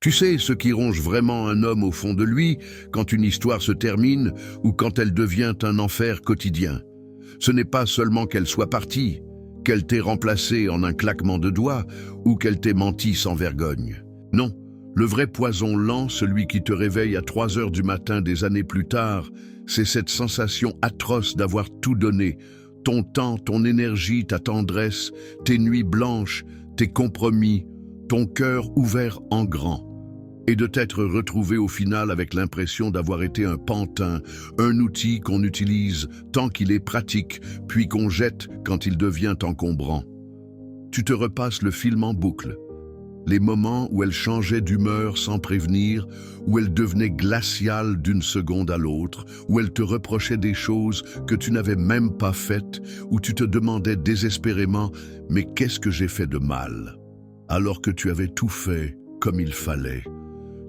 Tu sais, ce qui ronge vraiment un homme au fond de lui, quand une histoire se termine ou quand elle devient un enfer quotidien. Ce n'est pas seulement qu'elle soit partie, qu'elle t'ait remplacé en un claquement de doigts ou qu'elle t'ait menti sans vergogne. Non, le vrai poison lent, celui qui te réveille à 3 heures du matin des années plus tard, c'est cette sensation atroce d'avoir tout donné, ton temps, ton énergie, ta tendresse, tes nuits blanches, tes compromis, ton cœur ouvert en grand. Et de t'être retrouvé au final avec l'impression d'avoir été un pantin, un outil qu'on utilise tant qu'il est pratique, puis qu'on jette quand il devient encombrant. Tu te repasses le film en boucle. Les moments où elle changeait d'humeur sans prévenir, où elle devenait glaciale d'une seconde à l'autre, où elle te reprochait des choses que tu n'avais même pas faites, où tu te demandais désespérément « mais qu'est-ce que j'ai fait de mal ?» alors que tu avais tout fait comme il fallait.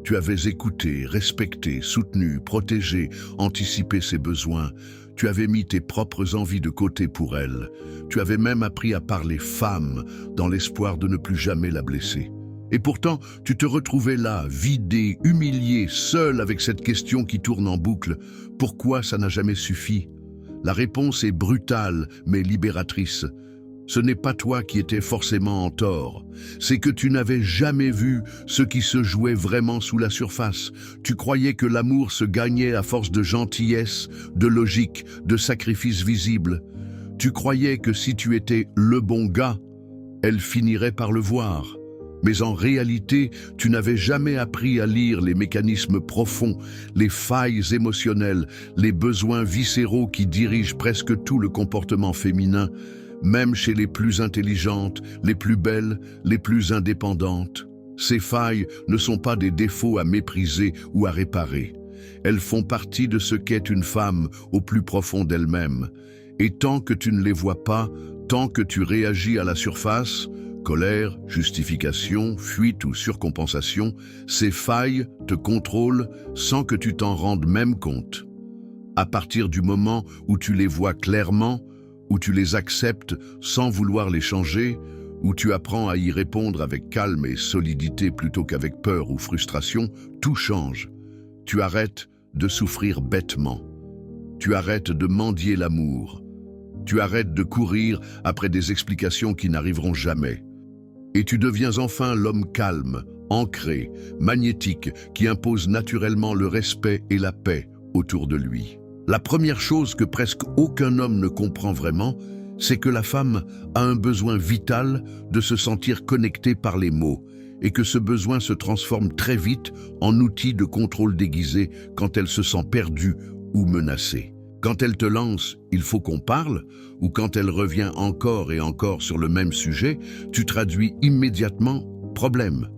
Tu avais écouté, respecté, soutenu, protégé, anticipé ses besoins. Tu avais mis tes propres envies de côté pour elle. Tu avais même appris à parler femme dans l'espoir de ne plus jamais la blesser. Et pourtant, tu te retrouvais là, vidé, humilié, seul avec cette question qui tourne en boucle. Pourquoi ça n'a jamais suffi? La réponse est brutale, mais libératrice. Ce n'est pas toi qui étais forcément en tort, c'est que tu n'avais jamais vu ce qui se jouait vraiment sous la surface. Tu croyais que l'amour se gagnait à force de gentillesse, de logique, de sacrifice visible. Tu croyais que si tu étais le bon gars, elle finirait par le voir. Mais en réalité, tu n'avais jamais appris à lire les mécanismes profonds, les failles émotionnelles, les besoins viscéraux qui dirigent presque tout le comportement féminin, même chez les plus intelligentes, les plus belles, les plus indépendantes. Ces failles ne sont pas des défauts à mépriser ou à réparer. Elles font partie de ce qu'est une femme au plus profond d'elle-même. Et tant que tu ne les vois pas, tant que tu réagis à la surface, colère, justification, fuite ou surcompensation, ces failles te contrôlent sans que tu t'en rendes même compte. À partir du moment où tu les vois clairement, où tu les acceptes sans vouloir les changer, où tu apprends à y répondre avec calme et solidité plutôt qu'avec peur ou frustration, tout change. Tu arrêtes de souffrir bêtement. Tu arrêtes de mendier l'amour. Tu arrêtes de courir après des explications qui n'arriveront jamais. Et tu deviens enfin l'homme calme, ancré, magnétique, qui impose naturellement le respect et la paix autour de lui. La première chose que presque aucun homme ne comprend vraiment, c'est que la femme a un besoin vital de se sentir connectée par les mots et que ce besoin se transforme très vite en outil de contrôle déguisé quand elle se sent perdue ou menacée. Quand elle te lance « il faut qu'on parle » ou quand elle revient encore et encore sur le même sujet, tu traduis immédiatement « problème ».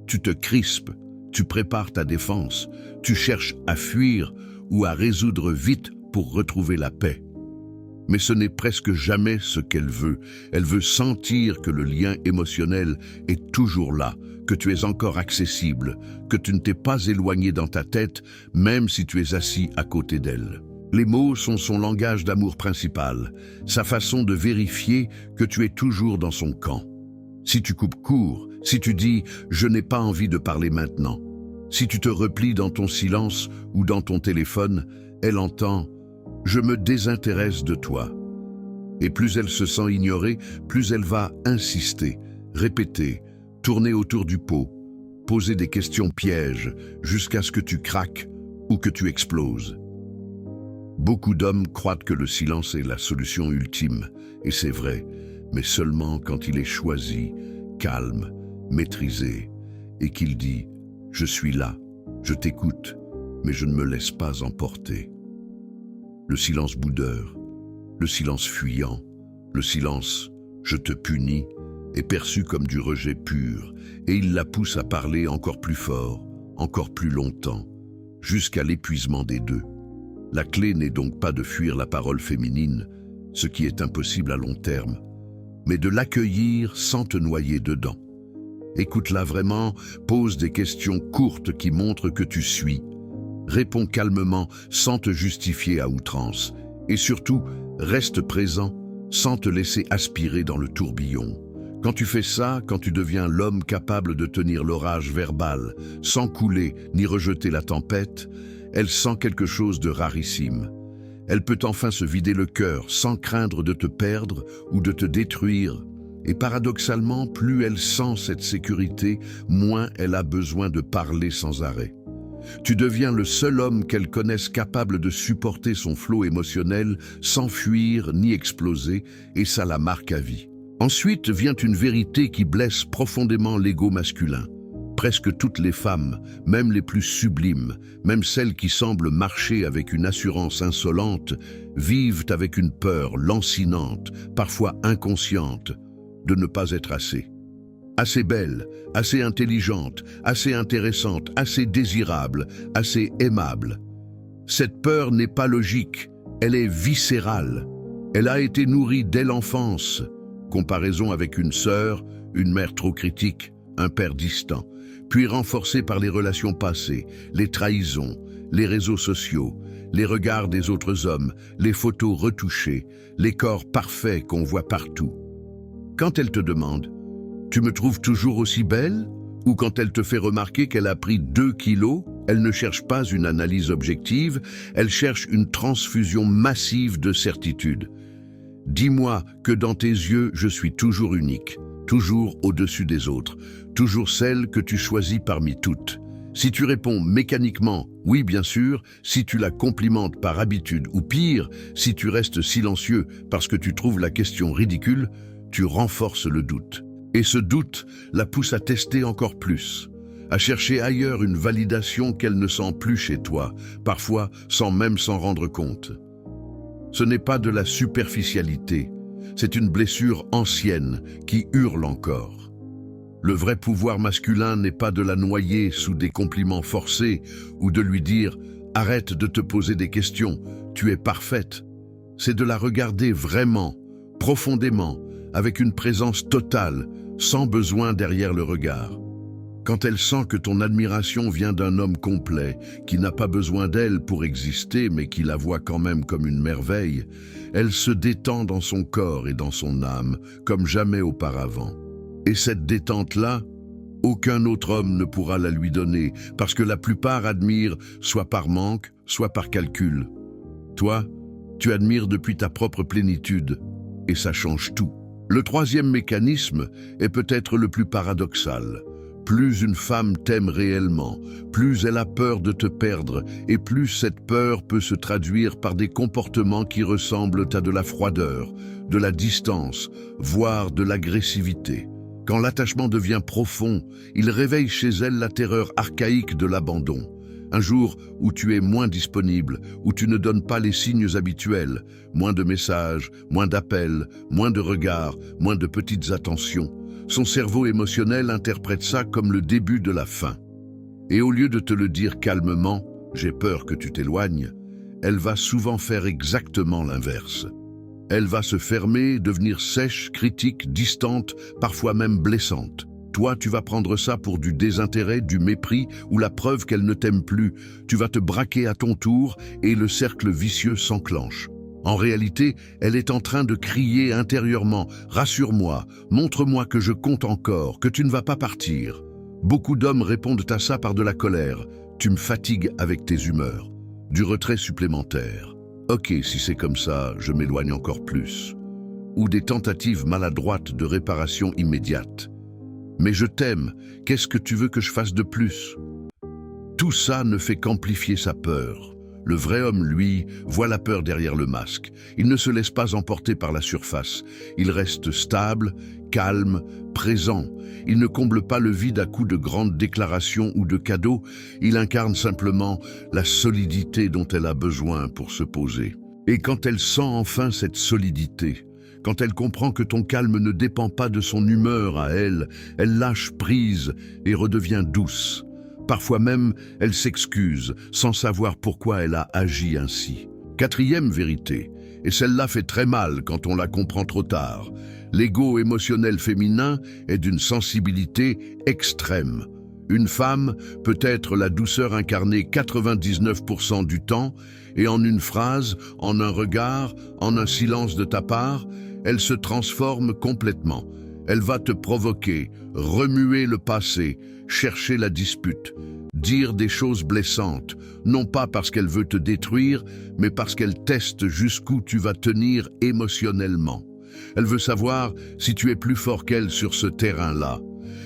Tu te crispes, tu prépares ta défense, tu cherches à fuir ou à résoudre vite pour retrouver la paix. Mais ce n'est presque jamais ce qu'elle veut. Elle veut sentir que le lien émotionnel est toujours là, que tu es encore accessible, que tu ne t'es pas éloigné dans ta tête, même si tu es assis à côté d'elle. Les mots sont son langage d'amour principal, sa façon de vérifier que tu es toujours dans son camp. Si tu coupes court, si tu dis « je n'ai pas envie de parler maintenant », si tu te replies dans ton silence ou dans ton téléphone, elle entend « je me désintéresse de toi ». Et plus elle se sent ignorée, plus elle va insister, répéter, tourner autour du pot, poser des questions pièges jusqu'à ce que tu craques ou que tu exploses. Beaucoup d'hommes croient que le silence est la solution ultime, et c'est vrai, mais seulement quand il est choisi, calme, maîtrisé, et qu'il dit « je suis là, je t'écoute, mais je ne me laisse pas emporter ». Le silence boudeur, le silence fuyant, le silence « je te punis » est perçu comme du rejet pur, et il la pousse à parler encore plus fort, encore plus longtemps, jusqu'à l'épuisement des deux. La clé n'est donc pas de fuir la parole féminine, ce qui est impossible à long terme, mais de l'accueillir sans te noyer dedans. Écoute-la vraiment, pose des questions courtes qui montrent que tu suis. Réponds calmement sans te justifier à outrance. Et surtout, reste présent sans te laisser aspirer dans le tourbillon. Quand tu fais ça, quand tu deviens l'homme capable de tenir l'orage verbal, sans couler ni rejeter la tempête, elle sent quelque chose de rarissime. Elle peut enfin se vider le cœur sans craindre de te perdre ou de te détruire. Et paradoxalement, plus elle sent cette sécurité, moins elle a besoin de parler sans arrêt. Tu deviens le seul homme qu'elle connaisse capable de supporter son flot émotionnel sans fuir ni exploser, et ça la marque à vie. Ensuite vient une vérité qui blesse profondément l'ego masculin. Presque toutes les femmes, même les plus sublimes, même celles qui semblent marcher avec une assurance insolente, vivent avec une peur lancinante, parfois inconsciente, de ne pas être assez. Assez belle, assez intelligente, assez intéressante, assez désirable, assez aimable. Cette peur n'est pas logique, elle est viscérale. Elle a été nourrie dès l'enfance. Comparaison avec une sœur, une mère trop critique, un père distant, puis renforcée par les relations passées, les trahisons, les réseaux sociaux, les regards des autres hommes, les photos retouchées, les corps parfaits qu'on voit partout. Quand elle te demande « Tu me trouves toujours aussi belle ?» ou quand elle te fait remarquer qu'elle a pris 2 kilos, elle ne cherche pas une analyse objective, elle cherche une transfusion massive de certitude. Dis-moi que dans tes yeux, je suis toujours unique, toujours au-dessus des autres, toujours celle que tu choisis parmi toutes. Si tu réponds mécaniquement, oui bien sûr, si tu la complimentes par habitude ou pire, si tu restes silencieux parce que tu trouves la question ridicule, tu renforces le doute. Et ce doute la pousse à tester encore plus, à chercher ailleurs une validation qu'elle ne sent plus chez toi, parfois sans même s'en rendre compte. Ce n'est pas de la superficialité, c'est une blessure ancienne qui hurle encore. Le vrai pouvoir masculin n'est pas de la noyer sous des compliments forcés ou de lui dire « Arrête de te poser des questions, tu es parfaite ». C'est de la regarder vraiment, profondément, avec une présence totale, sans besoin derrière le regard. Quand elle sent que ton admiration vient d'un homme complet, qui n'a pas besoin d'elle pour exister, mais qui la voit quand même comme une merveille, elle se détend dans son corps et dans son âme, comme jamais auparavant. Et cette détente-là, aucun autre homme ne pourra la lui donner, parce que la plupart admirent soit par manque, soit par calcul. Toi, tu admires depuis ta propre plénitude, et ça change tout. Le troisième mécanisme est peut-être le plus paradoxal. Plus une femme t'aime réellement, plus elle a peur de te perdre, et plus cette peur peut se traduire par des comportements qui ressemblent à de la froideur, de la distance, voire de l'agressivité. Quand l'attachement devient profond, il réveille chez elle la terreur archaïque de l'abandon. Un jour où tu es moins disponible, où tu ne donnes pas les signes habituels, moins de messages, moins d'appels, moins de regards, moins de petites attentions. Son cerveau émotionnel interprète ça comme le début de la fin. Et au lieu de te le dire calmement, « j'ai peur que tu t'éloignes », elle va souvent faire exactement l'inverse. Elle va se fermer, devenir sèche, critique, distante, parfois même blessante. Toi, tu vas prendre ça pour du désintérêt, du mépris ou la preuve qu'elle ne t'aime plus. Tu vas te braquer à ton tour et le cercle vicieux s'enclenche. En réalité, elle est en train de crier intérieurement « Rassure-moi, montre-moi que je compte encore, que tu ne vas pas partir ». Beaucoup d'hommes répondent à ça par de la colère. « Tu me fatigues avec tes humeurs ». Du retrait supplémentaire. « Ok, si c'est comme ça, je m'éloigne encore plus ». Ou des tentatives maladroites de réparation immédiate. « Mais je t'aime, qu'est-ce que tu veux que je fasse de plus ?» Tout ça ne fait qu'amplifier sa peur. Le vrai homme, lui, voit la peur derrière le masque. Il ne se laisse pas emporter par la surface. Il reste stable, calme, présent. Il ne comble pas le vide à coups de grandes déclarations ou de cadeaux. Il incarne simplement la solidité dont elle a besoin pour se poser. Et quand elle sent enfin cette solidité, quand elle comprend que ton calme ne dépend pas de son humeur à elle, elle lâche prise et redevient douce. Parfois même, elle s'excuse, sans savoir pourquoi elle a agi ainsi. Quatrième vérité, et celle-là fait très mal quand on la comprend trop tard. L'ego émotionnel féminin est d'une sensibilité extrême. Une femme peut être la douceur incarnée 99% du temps, et en une phrase, en un regard, en un silence de ta part, elle se transforme complètement. Elle va te provoquer, remuer le passé, chercher la dispute, dire des choses blessantes, non pas parce qu'elle veut te détruire, mais parce qu'elle teste jusqu'où tu vas tenir émotionnellement. Elle veut savoir si tu es plus fort qu'elle sur ce terrain-là,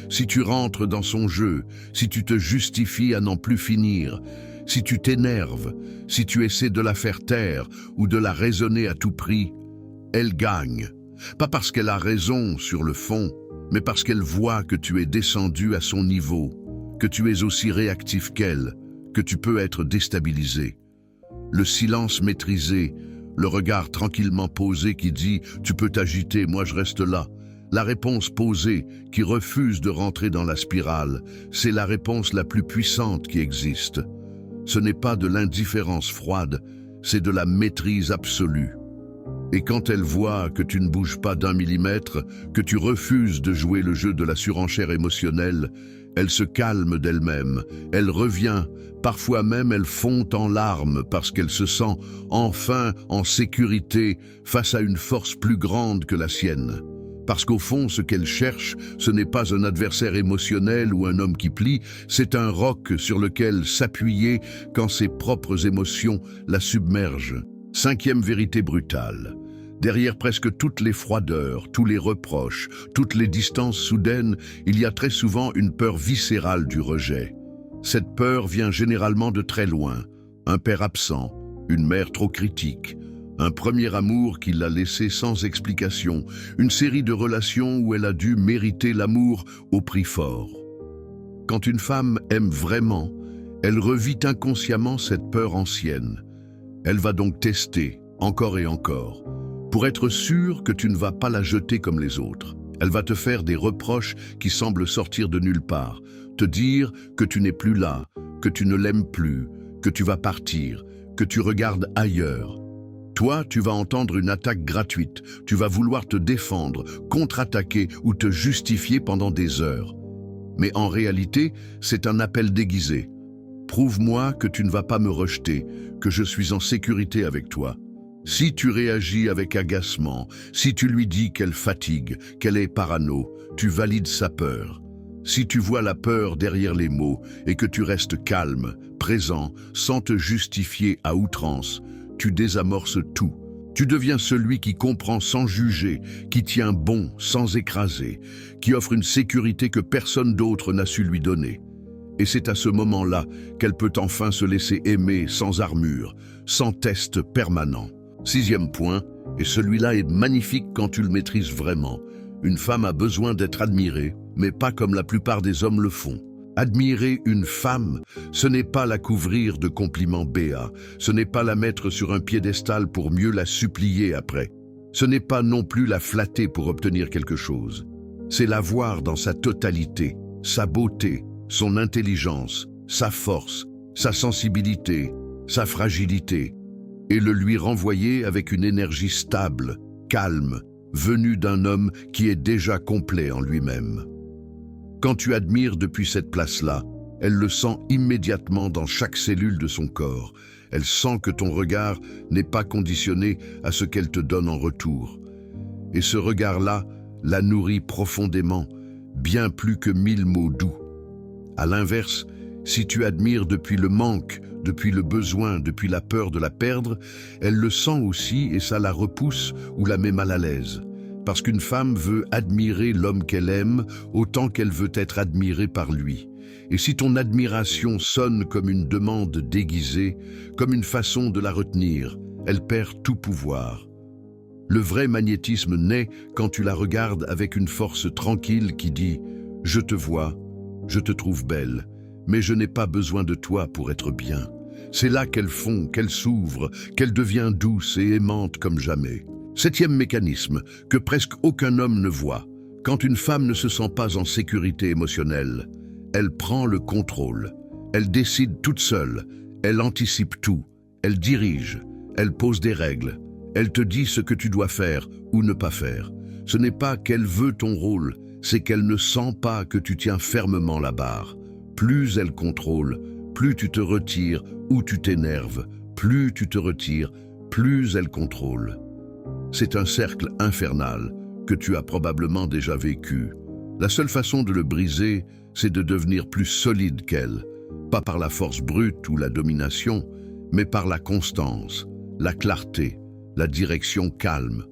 si tu rentres dans son jeu, si tu te justifies à n'en plus finir, si tu t'énerves, si tu essaies de la faire taire ou de la raisonner à tout prix. Elle gagne, pas parce qu'elle a raison sur le fond, mais parce qu'elle voit que tu es descendu à son niveau, que tu es aussi réactif qu'elle, que tu peux être déstabilisé. Le silence maîtrisé, le regard tranquillement posé qui dit « tu peux t'agiter, moi je reste là ». La réponse posée qui refuse de rentrer dans la spirale, c'est la réponse la plus puissante qui existe. Ce n'est pas de l'indifférence froide, c'est de la maîtrise absolue. Et quand elle voit que tu ne bouges pas d'1 millimètre, que tu refuses de jouer le jeu de la surenchère émotionnelle, elle se calme d'elle-même, elle revient, parfois même elle fond en larmes parce qu'elle se sent enfin en sécurité face à une force plus grande que la sienne. Parce qu'au fond, ce qu'elle cherche, ce n'est pas un adversaire émotionnel ou un homme qui plie, c'est un roc sur lequel s'appuyer quand ses propres émotions la submergent. 5e vérité brutale. Derrière presque toutes les froideurs, tous les reproches, toutes les distances soudaines, il y a très souvent une peur viscérale du rejet. Cette peur vient généralement de très loin. Un père absent, une mère trop critique, un premier amour qui l'a laissé sans explication, une série de relations où elle a dû mériter l'amour au prix fort. Quand une femme aime vraiment, elle revit inconsciemment cette peur ancienne. Elle va donc tester, encore et encore, pour être sûre que tu ne vas pas la jeter comme les autres. Elle va te faire des reproches qui semblent sortir de nulle part, te dire que tu n'es plus là, que tu ne l'aimes plus, que tu vas partir, que tu regardes ailleurs. Toi, tu vas entendre une attaque gratuite, tu vas vouloir te défendre, contre-attaquer ou te justifier pendant des heures. Mais en réalité, c'est un appel déguisé. Prouve-moi que tu ne vas pas me rejeter, que je suis en sécurité avec toi. Si tu réagis avec agacement, si tu lui dis qu'elle fatigue, qu'elle est parano, tu valides sa peur. Si tu vois la peur derrière les mots et que tu restes calme, présent, sans te justifier à outrance, tu désamorces tout. Tu deviens celui qui comprend sans juger, qui tient bon sans écraser, qui offre une sécurité que personne d'autre n'a su lui donner. Et c'est à ce moment-là qu'elle peut enfin se laisser aimer sans armure, sans test permanent. 6e point, et celui-là est magnifique quand tu le maîtrises vraiment. Une femme a besoin d'être admirée, mais pas comme la plupart des hommes le font. Admirer une femme, ce n'est pas la couvrir de compliments béats, ce n'est pas la mettre sur un piédestal pour mieux la supplier après. Ce n'est pas non plus la flatter pour obtenir quelque chose. C'est la voir dans sa totalité, sa beauté, son intelligence, sa force, sa sensibilité, sa fragilité, et le lui renvoyer avec une énergie stable, calme, venue d'un homme qui est déjà complet en lui-même. Quand tu admires depuis cette place-là, elle le sent immédiatement dans chaque cellule de son corps. Elle sent que ton regard n'est pas conditionné à ce qu'elle te donne en retour. Et ce regard-là la nourrit profondément, bien plus que 1000 mots doux. À l'inverse, si tu admires depuis le manque, depuis le besoin, depuis la peur de la perdre, elle le sent aussi et ça la repousse ou la met mal à l'aise. Parce qu'une femme veut admirer l'homme qu'elle aime autant qu'elle veut être admirée par lui. Et si ton admiration sonne comme une demande déguisée, comme une façon de la retenir, elle perd tout pouvoir. Le vrai magnétisme naît quand tu la regardes avec une force tranquille qui dit « Je te vois, je te trouve belle, mais je n'ai pas besoin de toi pour être bien. » C'est là qu'elle fond, qu'elle s'ouvre, qu'elle devient douce et aimante comme jamais. 7e mécanisme, que presque aucun homme ne voit. Quand une femme ne se sent pas en sécurité émotionnelle, elle prend le contrôle. Elle décide toute seule, elle anticipe tout, elle dirige, elle pose des règles, elle te dit ce que tu dois faire ou ne pas faire. Ce n'est pas qu'elle veut ton rôle, c'est qu'elle ne sent pas que tu tiens fermement la barre. Plus elle contrôle, plus tu te retires ou tu t'énerves, plus tu te retires, plus elle contrôle. C'est un cercle infernal. que tu as probablement déjà vécu. La seule façon de le briser, c'est de devenir plus solide qu'elle, pas par la force brute ou la domination, mais par la constance, la clarté, la direction calme.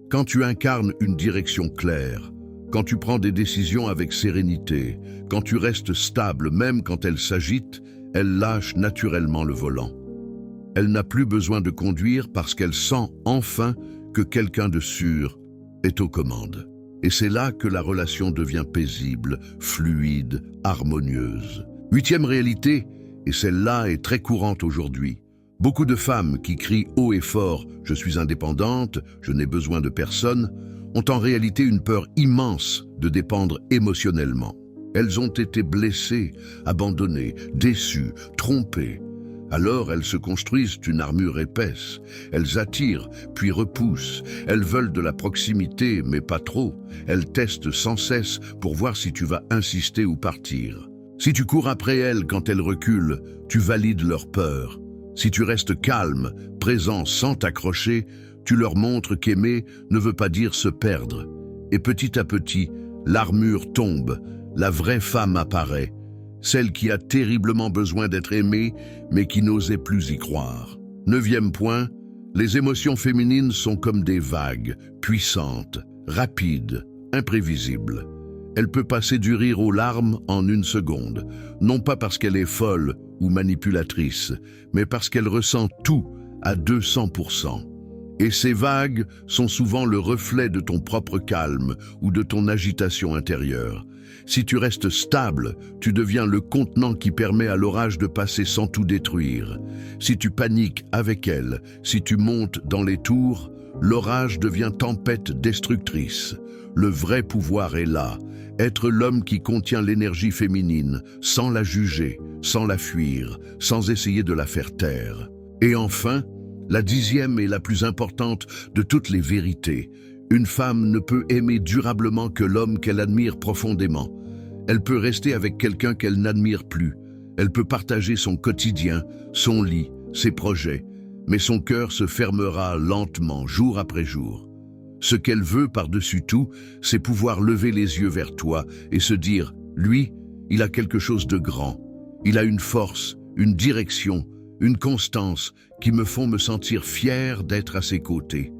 Quand tu incarnes une direction claire, quand tu prends des décisions avec sérénité, quand tu restes stable même quand elle s'agite, elle lâche naturellement le volant. Elle n'a plus besoin de conduire parce qu'elle sent enfin que quelqu'un de sûr est aux commandes. Et c'est là que la relation devient paisible, fluide, harmonieuse. Huitième réalité, et celle-là est très courante aujourd'hui. Beaucoup de femmes qui crient haut et fort « je suis indépendante, je n'ai besoin de personne », ont en réalité une peur immense de dépendre émotionnellement. Elles ont été blessées, abandonnées, déçues, trompées. Alors elles se construisent une armure épaisse. Elles attirent, puis repoussent. Elles veulent de la proximité, mais pas trop. Elles testent sans cesse pour voir si tu vas insister ou partir. Si tu cours après elles quand elles reculent, tu valides leur peur. Si tu restes calme, présent sans t'accrocher, tu leur montres qu'aimer ne veut pas dire se perdre. Et petit à petit, l'armure tombe, la vraie femme apparaît, celle qui a terriblement besoin d'être aimée, mais qui n'osait plus y croire. Neuvième point, les émotions féminines sont comme des vagues, puissantes, rapides, imprévisibles. Elle peut passer du rire aux larmes en une seconde, non pas parce qu'elle est folle ou manipulatrice, mais parce qu'elle ressent tout à 200%. Et ces vagues sont souvent le reflet de ton propre calme ou de ton agitation intérieure. Si tu restes stable, tu deviens le contenant qui permet à l'orage de passer sans tout détruire. Si tu paniques avec elle, si tu montes dans les tours, l'orage devient tempête destructrice. Le vrai pouvoir est là, être l'homme qui contient l'énergie féminine, sans la juger, sans la fuir, sans essayer de la faire taire. Et enfin, la dixième et la plus importante de toutes les vérités. Une femme ne peut aimer durablement que l'homme qu'elle admire profondément. Elle peut rester avec quelqu'un qu'elle n'admire plus. Elle peut partager son quotidien, son lit, ses projets. Mais son cœur se fermera lentement, jour après jour. Ce qu'elle veut par-dessus tout, c'est pouvoir lever les yeux vers toi et se dire « Lui, il a quelque chose de grand. Il a une force, une direction, une constance qui me font me sentir fier d'être à ses côtés. »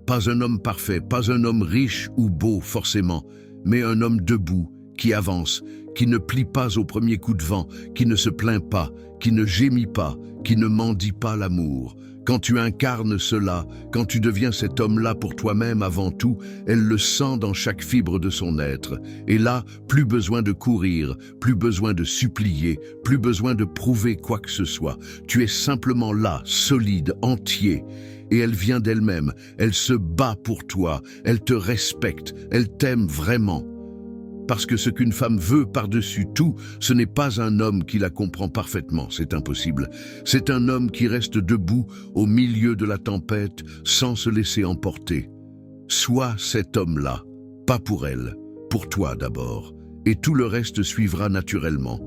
Pas un homme parfait, pas un homme riche ou beau forcément, mais un homme debout, qui avance, qui ne plie pas au premier coup de vent, qui ne se plaint pas, qui ne gémit pas, qui ne mendie pas l'amour. Quand tu incarnes cela, quand tu deviens cet homme-là pour toi-même avant tout, elle le sent dans chaque fibre de son être. Et là, plus besoin de courir, plus besoin de supplier, plus besoin de prouver quoi que ce soit. Tu es simplement là, solide, entier. Et elle vient d'elle-même, elle se bat pour toi, elle te respecte, elle t'aime vraiment. Parce que ce qu'une femme veut par-dessus tout, ce n'est pas un homme qui la comprend parfaitement, c'est impossible. C'est un homme qui reste debout au milieu de la tempête sans se laisser emporter. Sois cet homme-là, pas pour elle, pour toi d'abord, et tout le reste suivra naturellement.